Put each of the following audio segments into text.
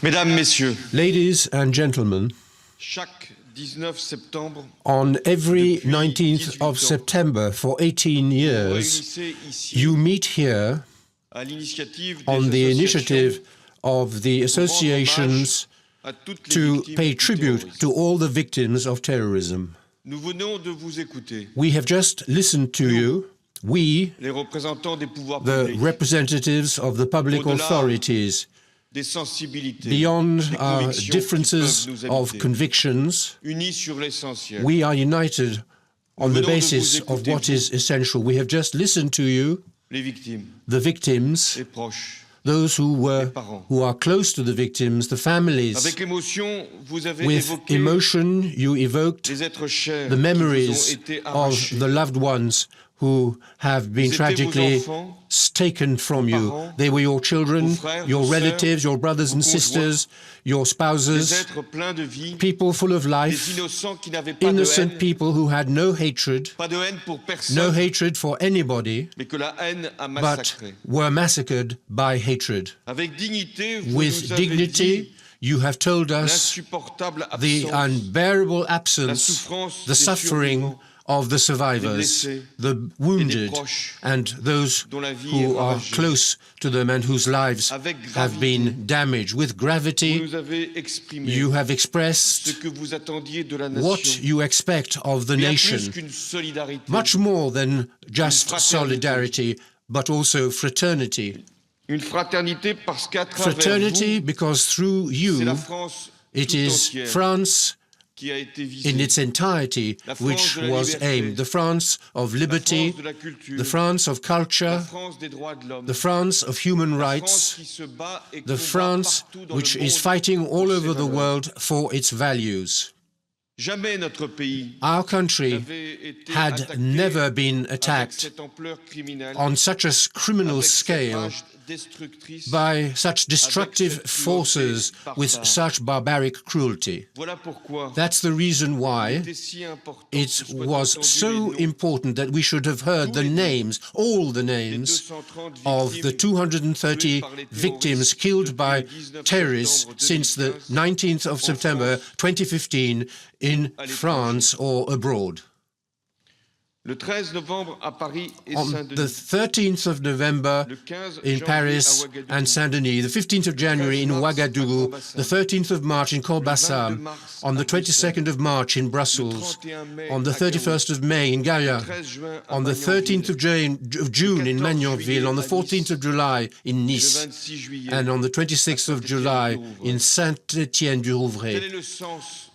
Mesdames, Messieurs, Ladies and gentlemen, chaque 19 septembre, on every depuis 19th 18 of ans, September for 18 vous years, réunissez ici, you meet here à l'initiative des on the associations, initiative of the pour rendre associations hommage à toutes les to victimes pay du tribute terrorisme. to all the victims of terrorism. Nous venons de vous écouter, We have just listened to you, we, les représentants des pouvoirs the publics, representatives of the public Au-delà authorities, des sensibilités, beyond des our convictions qui differences peuvent nous of habiter, convictions, unis sur l'essentiel. we are united on the venons de basis vous of écouter, what is essential. We have just listened to you, Les victimes, the victims, les proches. those who are close to the victims, the families. Avec émotion, vous avez With évoqué emotion, you evoked les êtres chers the qui vous ont memories été of arrachés. the loved ones who have been Ils étaient tragically vos enfants, taken from vos you. parents, They were your children, vos frères, your vos sœurs, relatives, your brothers vos and conjoints, sisters, your des spouses, êtres pleins de vie, people full of des life, innocents qui n'avaient pas de innocent haine, people who had no hatred pour personne, no hatred for anybody, mais que la haine a but massacré. were massacred by hatred. Avec dignité, vous With nous avez dignity, dit you have told us l'insupportable the absence, unbearable la absence, souffrance the des suffering survivants, of the survivors, blessés the wounded, proches and those dont la vie who est are ravagée. close to them and whose lives Avec have gravité, been damaged. With vous gravity, nous avez exprimé you have ce expressed que vous attendiez de la what nation, you expect of the bien nation, plus qu'une solidarité, much more than just fraternité. solidarity, but also fraternity. une fraternité parce qu'à travers Fraternity, vous, because through c'est you, la France it tout is entière France qui a été visée. in its entirety La France which de la was liberté, aimed. The France of la liberty, France de la culture, the France of la culture, France des droits de l'homme, the France of human la France rights, qui se bat et the combat France partout dans which le is monde fighting all pour ses over the valeurs. world for its values. Jamais notre pays Our country n'avait été had attaqué never been avec attacked cette ampleur criminelle, on such a criminal avec cette scale rage destructrice. by such destructive cette cruauté forces with barbare. such barbaric cruelty. Voilà pourquoi That's the reason why il était si important it que soient was entendus so les noms important that we should have heard the names, all the des names 230 of the victimes 230 tuées par les victims terroristes killed depuis by le 19 terrorists septembre since the 2015 19th of en September France 2015 in à l'étranger. France or abroad. Le 13 novembre à Paris et On the Saint-Denis, 13th of November le 15 in janvier à Paris Ouagadougou, and Saint-Denis, the 15th of January in Ouagadougou, the 13th of March in Colbassam, on the 22nd of March in Brussels, on the 31st of May in Gaia, on the 13th of June in Magnanville, on the 14th of July in le Nice, 26 juillet. and on the 26th of July in Saint-Étienne-du-Rouvray. Quel est le sens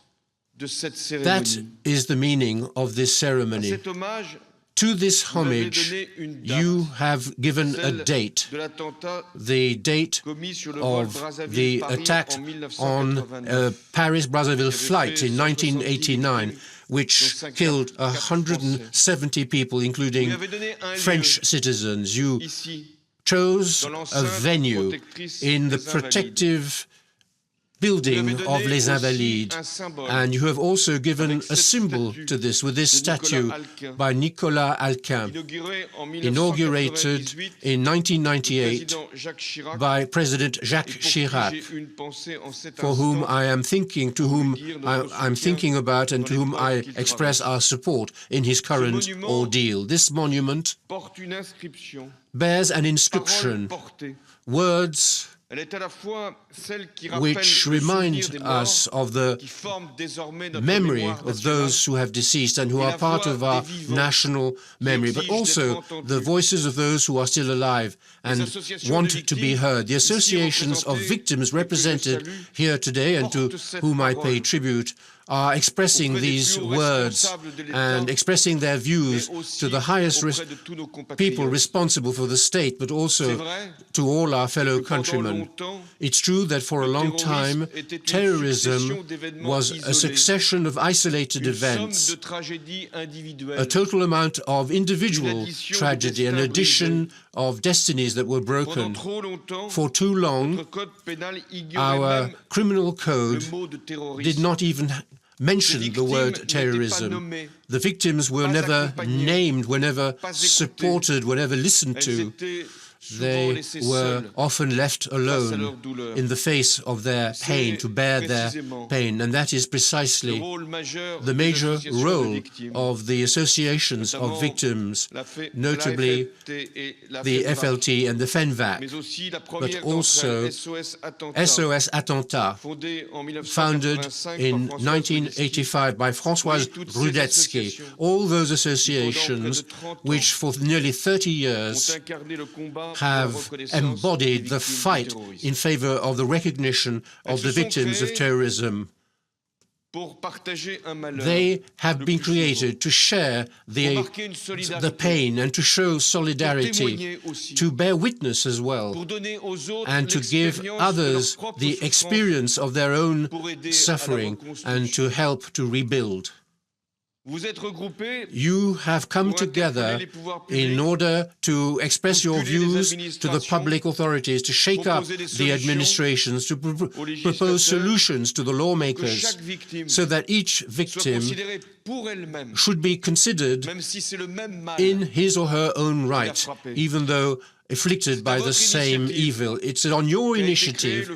de cette That cérémonie? is the meaning of this À ceremony. cet hommage, To this vous avez homage, donné une date, you have given a celle date, de l'attentat the date commis sur le vol of the Brazzaville-Paris attack en on 1989. Paris-Brazzaville flight in 1989, which killed 170 people, Vous including avez donné un French lieu citizens. You ici, chose dans a l'enceinte venue protectrice in the des Invalides. protective Vous avez building donné of Les aussi Invalides, un symbole and you have also given avec a cette symbol statue to this, with this de Nicolas statue Alquin, by Nicolas Alquin, inauguré en inaugurated 1998 in le 1998 président Jacques Chirac, by President et Jacques pour qui Chirac, j'ai une pensée en cet for whom instant, I am thinking, to whom I'm thinking about, and to whom I express our support in his current monument ordeal. This monument porte une inscription, bears an parole inscription, portée. words Elle est à la fois celle qui rappelle which le souvenir remind des morts, us of the qui forme désormais notre memory mémoire of nationale, those who have deceased and who et are la part voix of our des vivants national memory, but exige d'être also entendus. the voices of those who are still alive and associations want de to be victimes, heard. The ici associations of représentées victims et que je represented salue, here today and to portent cette whom I pay parole tribute are expressing auprès des these plus hauts words responsables de l'État, and expressing their mais views aussi to the highest auprès de tous nos people compatriotes. responsible for the state, but C'est also vrai to all our fellow que pendant countrymen. longtemps, It's true that for a le long terrorisme time, était une terrorism succession d'événements was a isolés, succession of isolated une somme events, de tragédies a individuelles, total amount of individual Une addition de tragedy, an destins addition of destinies that were Pendant broken. trop longtemps, For too long, notre code pénal ignorait our même criminal le code mot de terrorisme. did not even mention Les the word victimes n'étaient pas terrorism. nommées, The victims were pas never accompagnées, named, were never pas écoutées. supported, were never listened Elles to. étaient They were often left alone in the face of their pain, to bear their pain. And that is precisely the major role of the associations of victims, notably the FLT and the FENVAC, but also SOS Attentat, founded in 1985 by François Hollande. All those associations, which for nearly 30 years have embodied the fight in favor of the recognition of the victims of terrorism. They have been created to share the pain and to show solidarity, to bear witness as well, and to give others the experience of their own suffering and to help to rebuild. You have come together in order to express your views to the public authorities, to shake up the administrations, to propose solutions to the lawmakers, so that each victim should be considered in his or her own right, even though afflicted by the same evil. It's on your initiative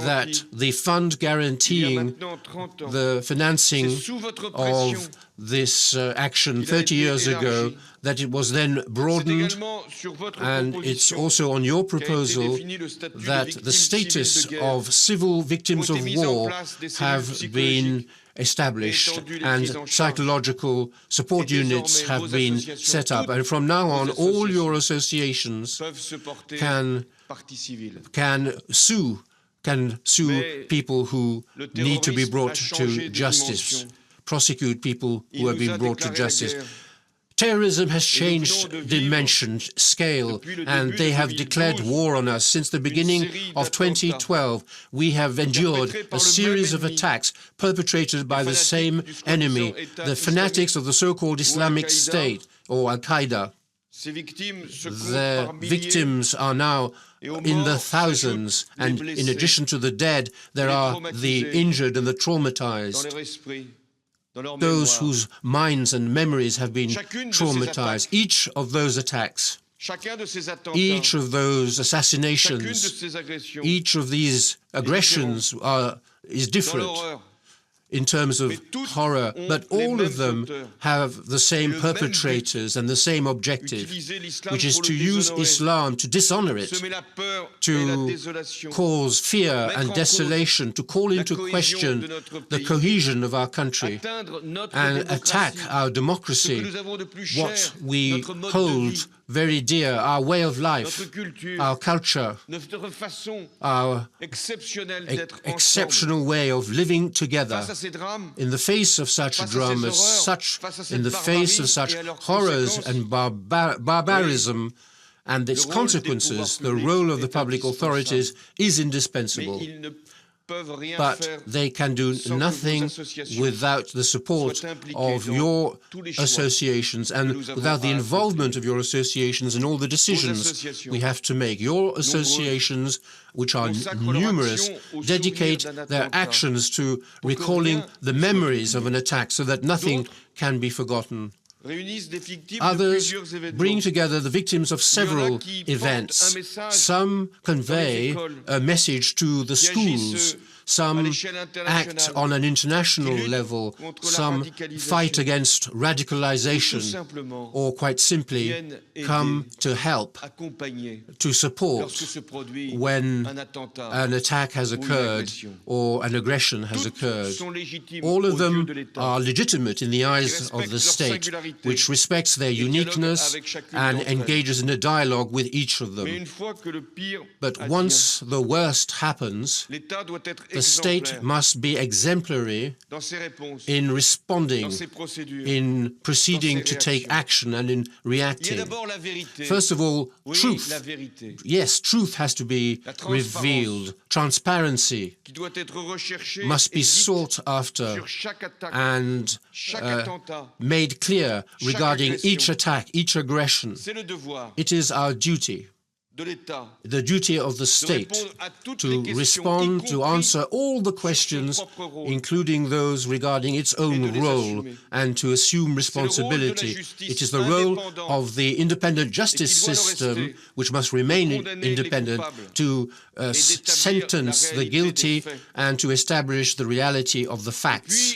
that the fund guaranteeing the financing of this action 30 years ago, that it was then broadened, and it's also on your proposal that the status of civil victims of war have been established and psychological support units have been set up. And from now on, all your associations can sue people who need to be brought to justice, prosecute people who have been brought to justice. Terrorism has changed dimension, scale, and they have declared war on us. Since the beginning of 2012, we have endured a series of attacks perpetrated by the same enemy, the fanatics of the so-called Islamic State, or Al-Qaeda. Their victims are now in the thousands, and in addition to the dead, there are the injured and the traumatized, those whose minds and memories have been traumatized. Each of those attacks, each of those assassinations, each of these aggressions is different in terms of horror, but all of them have the same perpetrators and the same objective, which is to use Islam to dishonor it, to cause fear and desolation, to call into question the cohesion of our country and attack our democracy, what we hold very dear, our way of life, our culture, our exceptional way of living together. In the face of such dramas, in the face of such horrors and barbarism and its consequences, the role of the public authorities is indispensable. But they can do nothing without the support of your associations and without the involvement of your associations in all the decisions we have to make. Your associations, which are numerous, dedicate their actions to recalling the memories of an attack so that nothing can be forgotten. Others bring together the victims of several events. Some convey a message to the schools. Some act on an international level. Some fight against radicalization, or quite simply come to help, to support when an attack has occurred or an aggression has occurred. All of them are legitimate in the eyes of the state, which respects their uniqueness and engages in a dialogue with each of them. But once the worst happens, the state must be exemplary in responding, in proceeding to take action and in reacting. First of all, truth. Yes, truth has to be revealed. Transparency must be sought after and made clear regarding each attack, each aggression. It is our duty. the duty of the state to respond, to answer all the questions, including those regarding its own role, and to assume responsibility. It is the role of the independent justice system, which must remain independent, to sentence the guilty and to establish the reality of the facts.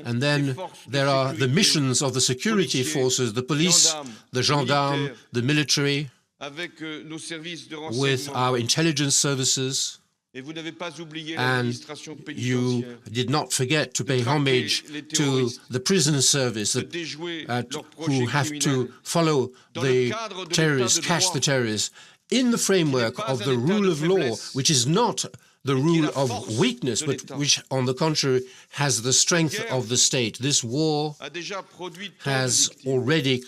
And then there are the missions of the security forces, the police, the gendarmes, the military, with our intelligence services. And you did not forget to pay homage to the prison service who have to follow the terrorists, catch the terrorists, in the framework of the rule of law, which is not the rule of weakness, but which, on the contrary, has the strength of the state. This war has already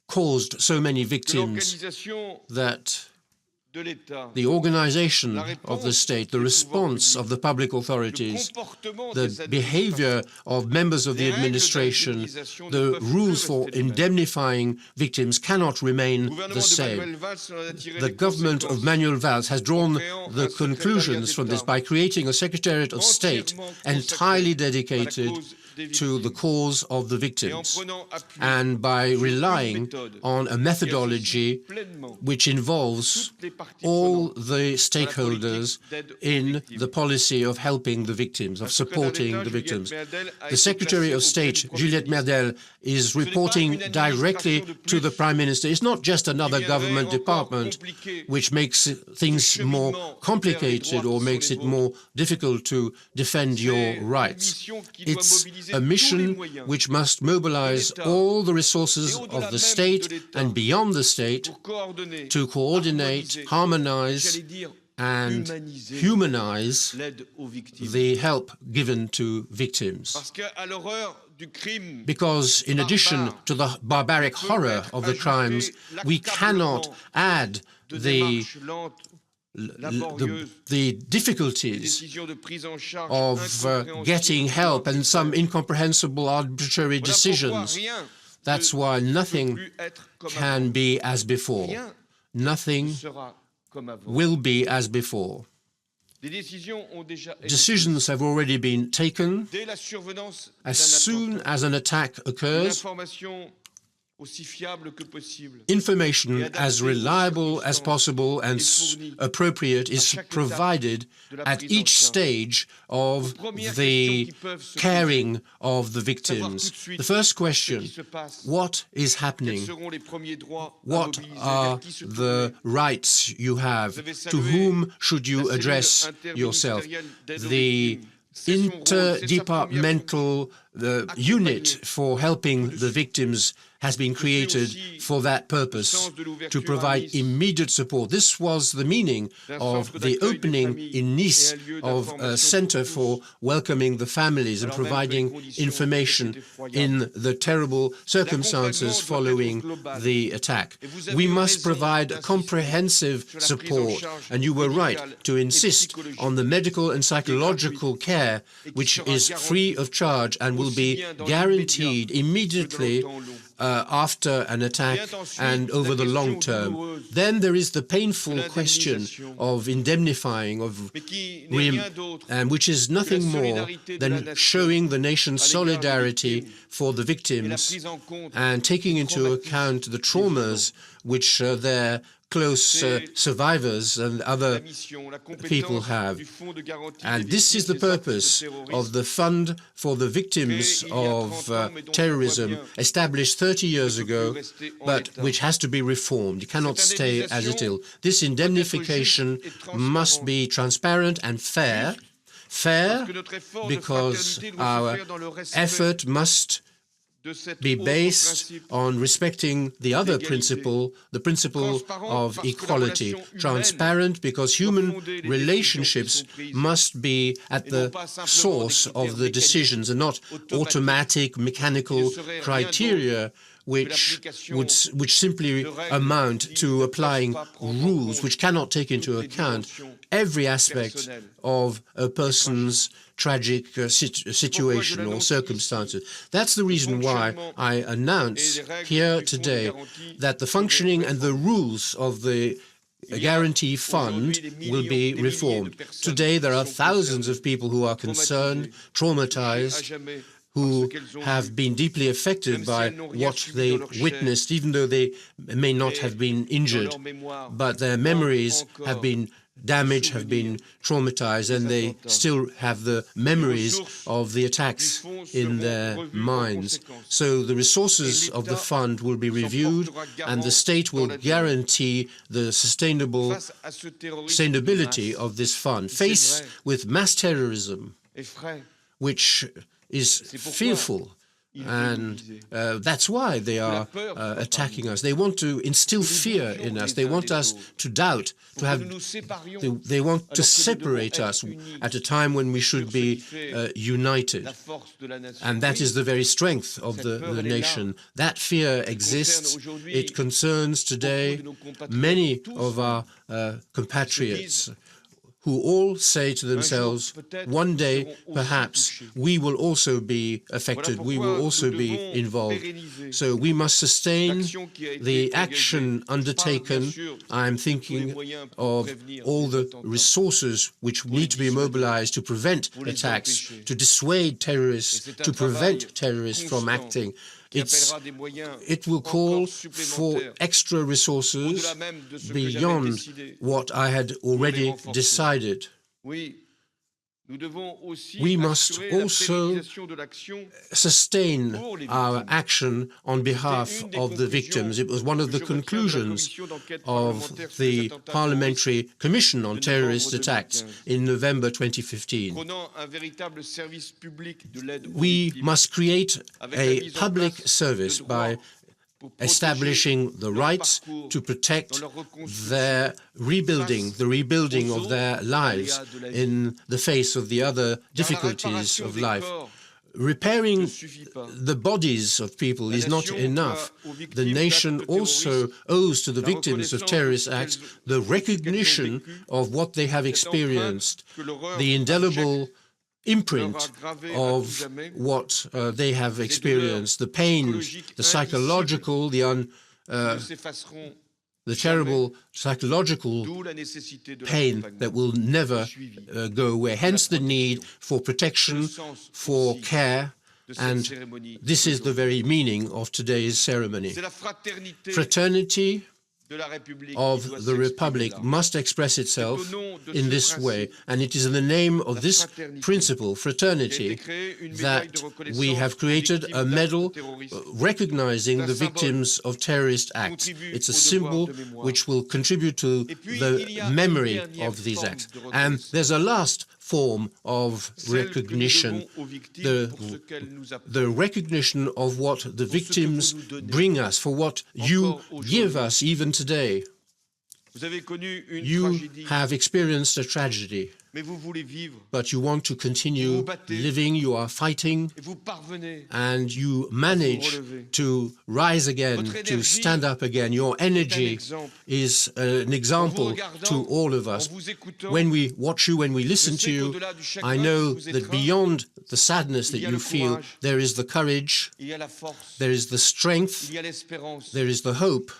caused so many victims that the organization of the state, the response of the public authorities, the behavior of members of the administration, the rules for indemnifying victims cannot remain the same. The government of Manuel Valls has drawn the conclusions from this by creating a Secretariat of State entirely dedicated to the cause of the victims, and by relying on a methodology which involves all the stakeholders in the policy of helping the victims, of supporting the victims. The Secretary of State, Juliette Merdel, is reporting directly to the Prime Minister. It's not just another government department which makes things more complicated or makes it more difficult to defend your rights. It's a mission which must mobilize all the resources of the state and beyond the state to coordinate, harmonize, and humanize the help given to victims. Because in addition to the barbaric horror of the crimes, we cannot add the difficulties of getting help and some incomprehensible arbitrary decisions. That's why nothing can be as before. Nothing will be as before. Decisions have already been taken. As soon as an attack occurs, information as reliable as possible and appropriate is provided at each stage of the caring of the victims. The first question, what is happening? What are the rights you have? To whom should you address yourself? The interdepartmental unit for helping the victims has been created for that purpose, to provide immediate support. This was the meaning of the opening in Nice of a center for welcoming the families and providing information in the terrible circumstances following the attack. We must provide comprehensive support, and you were right to insist on the medical and psychological care, which is free of charge and will be guaranteed immediately after an attack and over the long term. Then there is the painful question of indemnifying, and which is nothing more than showing the nation's solidarity for the victims and taking into account the traumas which their close survivors and other people have. And this is the purpose of the Fund for the Victims of Terrorism, established 30 years ago, but which has to be reformed. It cannot stay as it is. This indemnification must be transparent and fair. Fair because our effort must be based on respecting the other principle, the principle of equality. Transparent because human relationships must be at the source of the decisions and not automatic, mechanical criteria which simply amount to applying rules which cannot take into account every aspect of a person's tragic situation or circumstances. That's the reason why I announce here today that the functioning and the rules of the guarantee fund will be reformed. Today, there are thousands of people who are concerned, traumatized, who have been deeply affected by what they witnessed, even though they may not have been injured, but their memories have been damaged, have been traumatized, and they still have the memories of the attacks in their minds. So the resources of the fund will be reviewed, and the state will guarantee the sustainability of this fund. Faced with mass terrorism, which is fearful, and that's why they are attacking us. They want to instill fear in us. They want us to doubt, to have. They want to separate us at a time when we should be united. And that is the very strength of the nation. That fear exists. It concerns today many of our compatriots, who all say to themselves, one day, perhaps, we will also be affected, we will also be involved. So we must sustain the action undertaken. I'm thinking of all the resources which need to be mobilized to prevent attacks, to dissuade terrorists, to prevent terrorists from acting. It will call for extra resources beyond what I had already decided. We must also sustain our action on behalf of the victims. It was one of the conclusions of the Parliamentary Commission on Terrorist Attacks in November 2015. We must create a public service by establishing the rights to protect their rebuilding, the rebuilding of their lives in the face of the other difficulties of life. Repairing the bodies of people is not enough. The nation also owes to the victims of terrorist acts the recognition of what they have experienced, the indelible imprint of what they have experienced, the pain, the psychological, the terrible psychological pain that will never go away. Hence the need for protection, for care, and this is the very meaning of today's ceremony. Fraternity of the Republic must express itself in this way, and it is in the name of this principle, fraternity, that we have created a medal recognizing the victims of terrorist acts. It's a symbol which will contribute to the memory of these acts. And there's a last form of recognition, the recognition of what the victims bring us, for what you give us even today. You have experienced a tragedy, but you want to continue living, you are fighting, and you manage to rise again, to stand up again. Your energy is an example to all of us. When we watch you, when we listen to you, I know that beyond the sadness that you feel, there is the courage, there is the strength, there is the hope,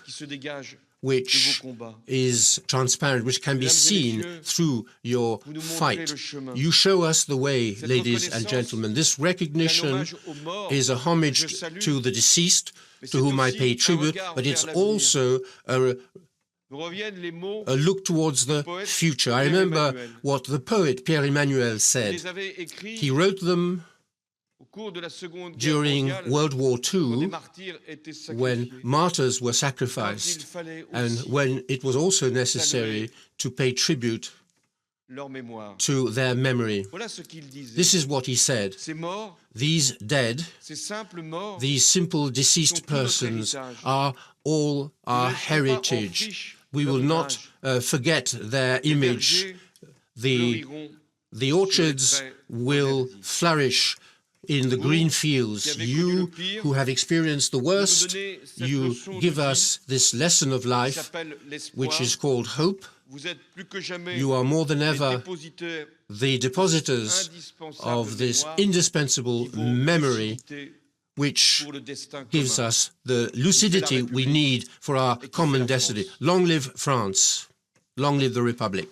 which is transparent, which can be seen through your fight. You show us the way, ladies and gentlemen. This recognition is a homage to the deceased, to whom I pay tribute, but it's also a look towards the future. I remember what the poet Pierre-Emmanuel said. He wrote them during World War II, when martyrs were sacrificed, and when it was also necessary to pay tribute to their memory. This is what he said. These dead, these simple deceased persons are all our heritage. We will not forget their image. The orchards will flourish in the green fields. You who have experienced the worst, you give us this lesson of life, which is called hope. You are more than ever the depositors of this indispensable memory, which gives us the lucidity we need for our common destiny. Long live France. Long live the Republic.